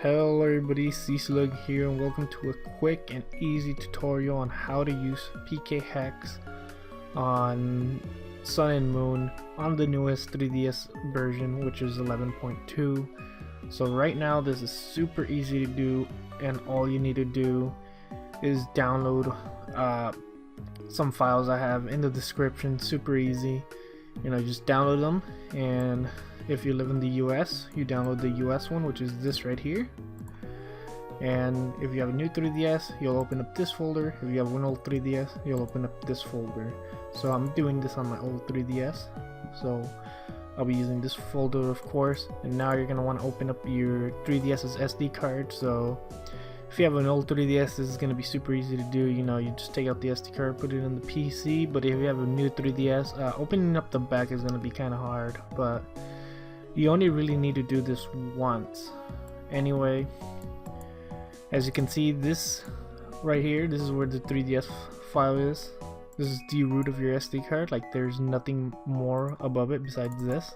Hello everybody, SeaSlug here and welcome to a quick and easy tutorial on how to use PK Hex on Sun and Moon on the newest 3DS version, which is 11.2. So right now this is super easy to do, and all you need to do is download some files I have in the description. Super easy, just download them. And if you live in the US, you download the US one, which is this right here. And if you have a new 3DS, you'll open up this folder. If you have an old 3DS, you'll open up this folder. So I'm doing this on my old 3DS, so I'll be using this folder, of course. And now you're gonna want to open up your 3DS's SD card. So if you have an old 3DS, this is gonna be super easy to do. You just take out the SD card, put it in the PC. But if you have a new 3DS, opening up the back is gonna be kind of hard, but you only really need to do this once. Anyway, as you can see, this right here, this is where the 3DS file is. This is the root of your SD card. Like, there's nothing more above it besides this.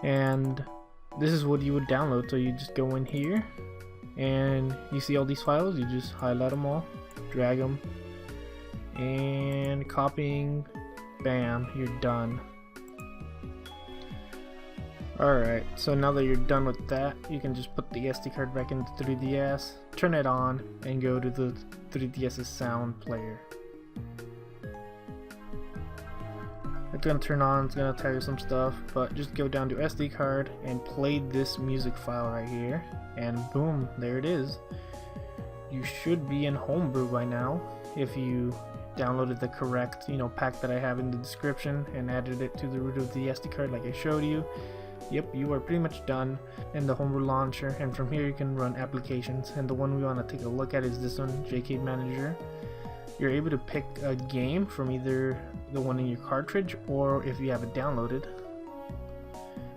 And this is what you would download. So you just go in here and you see all these files. You just highlight them all, drag them, and copying, bam, you're done. Alright, so now that you're done with that, you can just put the SD card back into 3DS, turn it on, and go to the 3DS's sound player. It's gonna turn on, it's gonna tell you some stuff, but just go down to SD card and play this music file right here, and boom, there it is. You should be in Homebrew by now if you downloaded the correct pack that I have in the description and added it to the root of the SD card like I showed you. Yep, you are pretty much done in the Homebrew launcher, and from here you can run applications. And the one we want to take a look at is this one, JK Manager. You're able to pick a game from either the one in your cartridge or if you have it downloaded.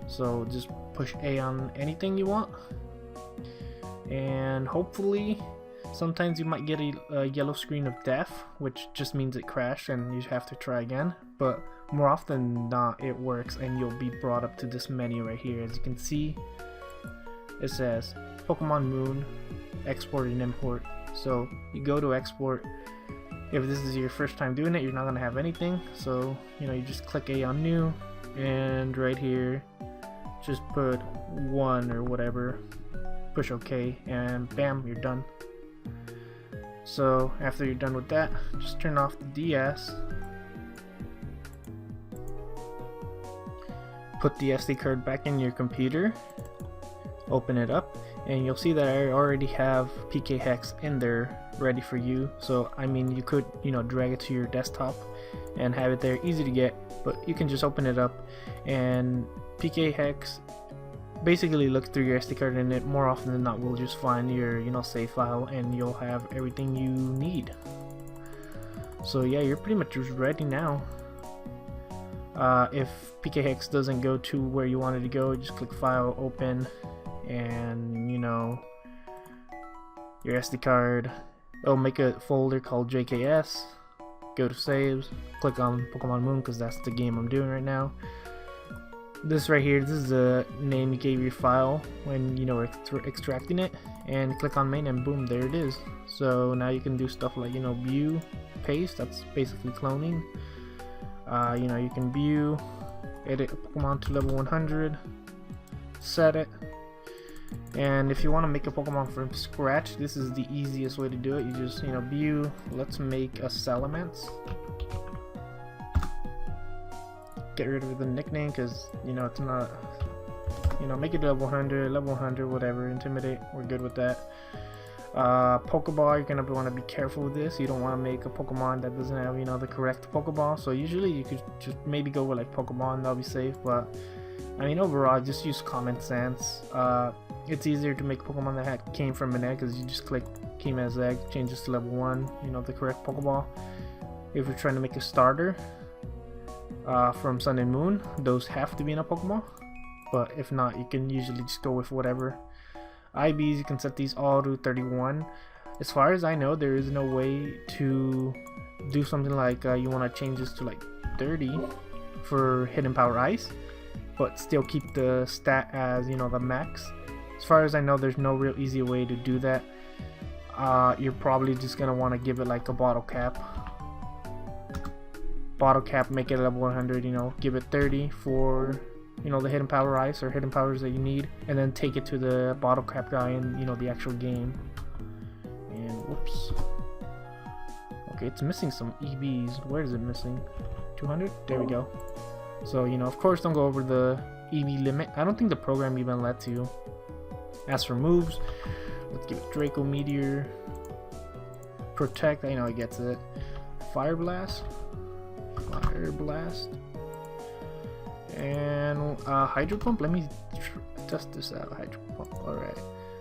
So just push A on anything you want, and hopefully sometimes you might get a yellow screen of death, which just means it crashed and you have to try again. But more often than not, it works and you'll be brought up to this menu right here. As you can see, it says Pokemon Moon, export and import. So you go to export. If this is your first time doing it, you're not gonna have anything. So you just click A on new, and right here just put 1 or whatever, push OK, and bam, you're done. So after you're done with that, just turn off the DS, put the SD card back in your computer, open it up, and you'll see that I already have PK Hex in there ready for you. So I mean, you could drag it to your desktop and have it there, easy to get, but you can just open it up, and PK Hex basically look through your SD card, and it more often than not will just find your save file, and you'll have everything you need. So yeah, you're pretty much ready now. If PK Hex doesn't go to where you wanted to go, just click File, Open, and your SD card. It'll make a folder called JKS. Go to Saves, click on Pokemon Moon because that's the game I'm doing right now. This right here, this is the name you gave your file when were extracting it, and click on Main, and boom, there it is. So now you can do stuff like view, paste. That's basically cloning. You can view, edit a Pokemon to level 100, set it, and if you want to make a Pokemon from scratch, this is the easiest way to do it. You just view, let's make a Salamence. Get rid of the nickname because it's not, make it level 100, whatever, intimidate, we're good with that. Pokeball, you're gonna want to be careful with this. You don't want to make a Pokemon that doesn't have the correct Pokeball. So usually you could just maybe go with like Pokemon, that'll be safe. But I mean, overall, just use common sense. It's easier to make Pokemon that came from an egg because you just click came as egg, changes to level 1, the correct Pokeball. If you're trying to make a starter from Sun and Moon, those have to be in a Pokemon. But if not, you can usually just go with whatever. IBs, you can set these all to 31. As far as I know, there is no way to do something like you want to change this to like 30 for Hidden Power Ice, but still keep the stat as the max. As far as I know, there's no real easy way to do that. You're probably just gonna want to give it like a bottle cap. Bottle cap, make it level 100, you know, give it 30 for, you know, the hidden power ice or hidden powers that you need, and then take it to the bottle cap guy in, you know, the actual game. And whoops. Okay, it's missing some EBs. Where is it missing? 200? There we go. So, you know, of course, don't go over the EB limit. I don't think the program even lets you. As for moves, let's give it Draco Meteor. Protect, I know it gets it. Fire Blast. Fire Blast. And Hydro Pump. Let me test this out. Hydro Pump. Alright.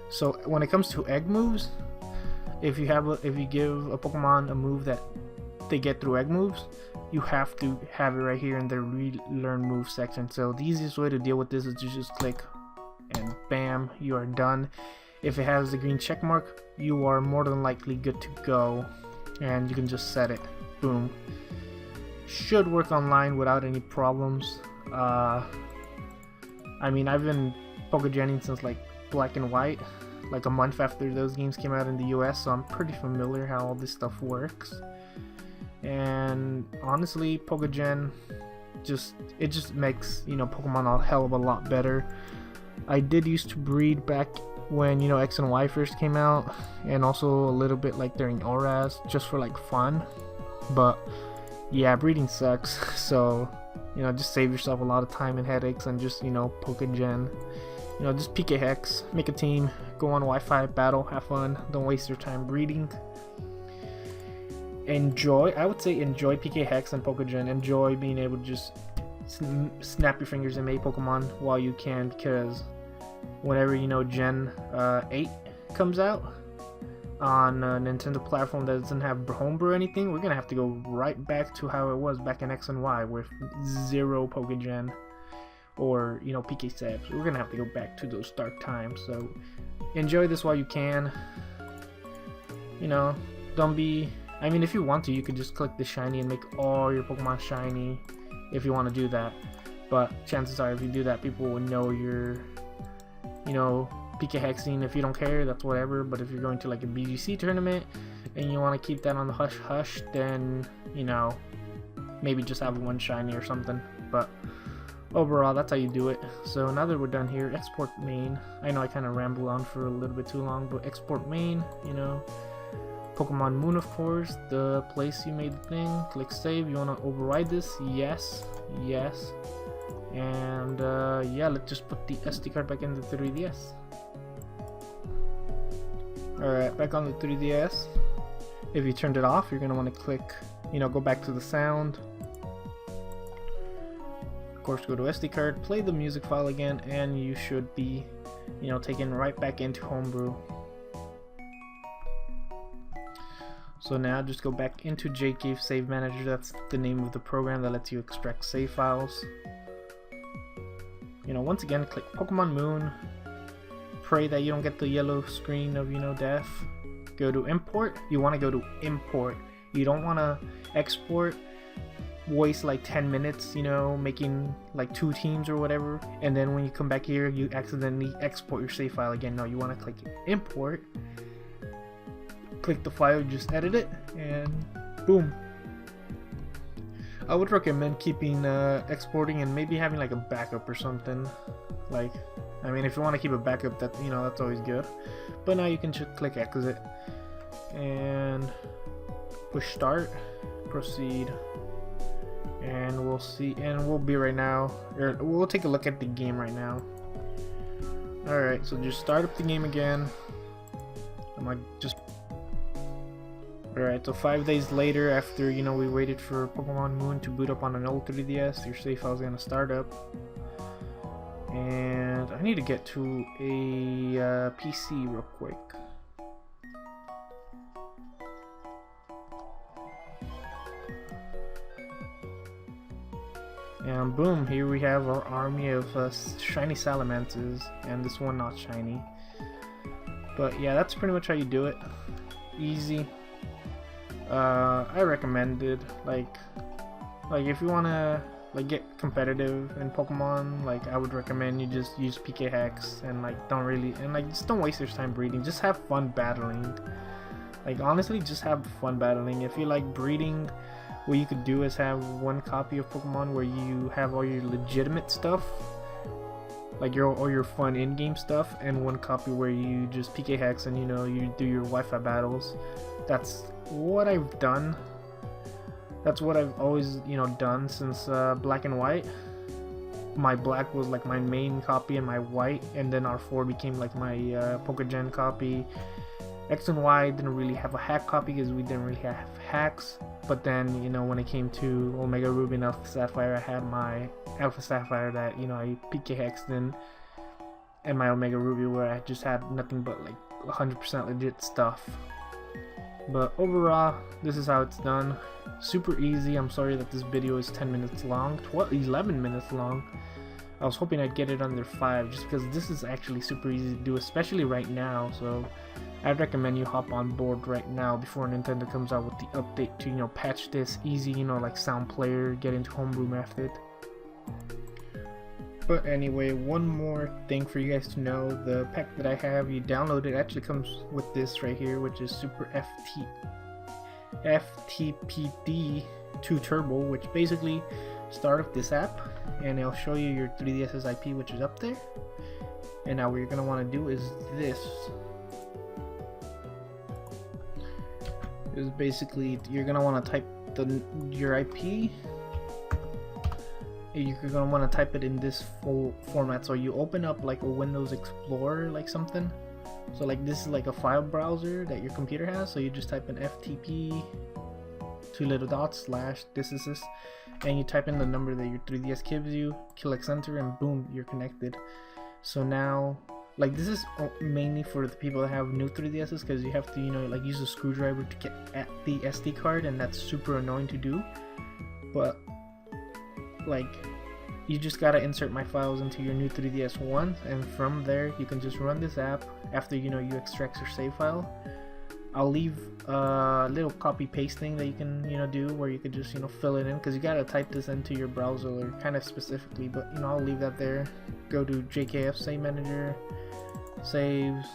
So when it comes to egg moves, if you give a Pokemon a move that they get through egg moves, you have to have it right here in the relearn move section. So the easiest way to deal with this is to just click and bam, you are done. If it has the green check mark, you are more than likely good to go, and you can just set it. Boom. Should work online without any problems. I mean, I've been Pokegening since like Black and White, like a month after those games came out in the US, so I'm pretty familiar how all this stuff works. And honestly, Pokegen just makes, you know, Pokemon a hell of a lot better. I did used to breed back when, you know, X and Y first came out, and also a little bit like during ORAS, just for like fun. But yeah, breeding sucks, so, you know, just save yourself a lot of time and headaches and just, you know, Pokegen. You know, just PK Hex, make a team, go on Wi-Fi, battle, have fun, don't waste your time breeding. Enjoy, I would say enjoy PK Hex and Pokegen. Enjoy being able to just snap your fingers and make Pokemon while you can, because whenever, you know, Gen 8 comes out on a Nintendo platform that doesn't have Homebrew or anything, we're gonna have to go right back to how it was back in X and Y with zero Pokegen or, you know, PK Sabs. We're gonna have to go back to those dark times. So enjoy this while you can. You know, don't be, I mean, if you want to, you could just click the shiny and make all your Pokemon shiny if you want to do that. But chances are, if you do that, people will know you're, you know, PK Hexing. If you don't care, that's whatever. But if you're going to like a BGC tournament and you want to keep that on the hush hush, then, you know, maybe just have one shiny or something. But overall, that's how you do it. So now that we're done here, export main. I know I kind of ramble on for a little bit too long, but export main, you know, Pokemon Moon, of course, the place you made the thing. Click save. You want to override this? Yes, yes. And yeah, let's just put the SD card back in the 3DS. Alright, back on the 3DS. If you turned it off, you're going to want to click, you know, go back to the sound. Of course, go to SD card, play the music file again, and you should be, you know, taken right back into Homebrew. So now just go back into JCave Save Manager. That's the name of the program that lets you extract save files. You know, once again, click Pokemon Moon. Pray that you don't get the yellow screen of, you know, death. Go to import. You want to go to import. You don't want to export, waste like 10 minutes, you know, making like 2 teams or whatever, and then when you come back here, you accidentally export your save file again. No, you want to click import. Click the file, just edit it, and boom. I would recommend keeping exporting and maybe having like a backup or something. Like, I mean, if you want to keep a backup, that, you know, that's always good. But now you can just click exit and push start, proceed, and we'll see. And we'll be right now, or we'll take a look at the game right now. All right, so just start up the game again. I'm like just. Alright, so 5 days later, after, you know, we waited for Pokemon Moon to boot up on an old 3DS, your save file is going to start up. And I need to get to a PC real quick. And boom, here we have our army of shiny Salamanters, and this one not shiny. But yeah, that's pretty much how you do it. Easy. I recommend it. Like if you wanna like get competitive in Pokemon, like I would recommend you just use PK Hex and like just don't waste your time breeding. Just have fun battling. Like honestly, just have fun battling. If you like breeding, what you could do is have one copy of Pokemon where you have all your legitimate stuff, like all your fun in-game stuff, and one copy where you just PK Hex and you do your Wi-Fi battles. That's what I've done. That's what I've always done since Black and White. My Black was like my main copy and my White, and then R4 became like my Pokegen copy. X and Y didn't really have a hack copy because we didn't really have hacks. But then when it came to Omega Ruby and Alpha Sapphire, I had my Alpha Sapphire that I PK Hexed in, and my Omega Ruby where I just had nothing but like 100% legit stuff. But overall, this is how it's done. Super easy. I'm sorry that this video is 10 minutes long, 11 minutes long. I was hoping I'd get it under 5 just because this is actually super easy to do, especially right now. So I'd recommend you hop on board right now before Nintendo comes out with the update to patch this easy, like sound player, get into homebrew method. But anyway, one more thing for you guys to know: the pack that I have you downloaded actually comes with this right here, which is Super FTPD 2 Turbo, which basically start up this app and it'll show you your 3DS's IP, which is up there. And now what you're gonna want to do is this. Is basically you're gonna want to type your IP. You're gonna want to type it in this full format. So you open up like a Windows Explorer, like something. So like this is like a file browser that your computer has. So you just type in FTP // this is this, and you type in the number that your 3DS gives you, click enter, and boom, you're connected. So now, like, this is mainly for the people that have new 3DSs, because you have to like use a screwdriver to get at the SD card, and that's super annoying to do. But like, you just gotta insert my files into your new 3DS once, and from there you can just run this app after you extract your save file. I'll leave a little copy paste thing that you can do, where you could just fill it in, because you gotta type this into your browser kind of specifically, but I'll leave that there. Go to JKF Save Manager, saves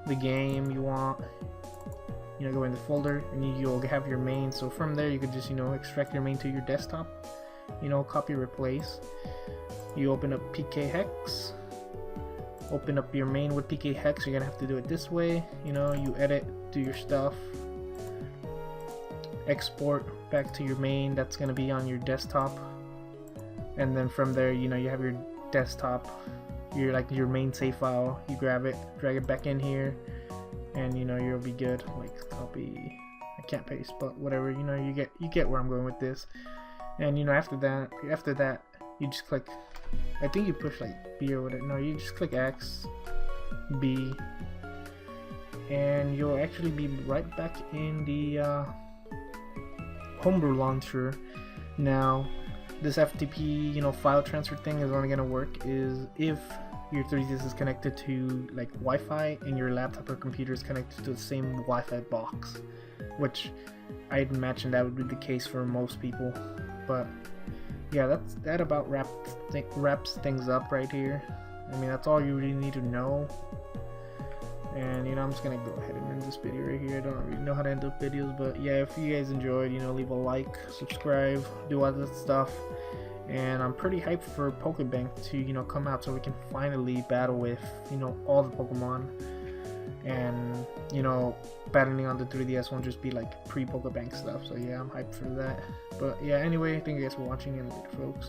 the game you want, go in the folder, and you'll have your main. So from there you could just extract your main to your desktop, copy replace. You open up PK Hex, open up your main with PK Hex. You're gonna have to do it this way. You edit, do your stuff, export back to your main that's gonna be on your desktop, and then from there you have your desktop, your main save file. You grab it, drag it back in here, and you'll be good. Like, copy, I can't paste, but whatever. You get where I'm going with this. And after that you just click, I think you push like B or whatever. No, you just click X, B, and you'll actually be right back in the Homebrew launcher. Now, this FTP, file transfer thing is only gonna work is if your 3DS is connected to like Wi-Fi and your laptop or computer is connected to the same Wi-Fi box, which I'd imagine that would be the case for most people. But yeah, that about wraps things up right here. I mean, that's all you really need to know. And I'm just gonna go ahead and end this video right here. I don't really know how to end up videos, but yeah, if you guys enjoyed, leave a like, subscribe, do all that stuff. And I'm pretty hyped for Pokebank to come out, so we can finally battle with all the Pokemon. And battling on the 3DS won't just be like pre-Pokebank stuff. So yeah, I'm hyped for that. But yeah, anyway, thank you guys for watching, and later, folks.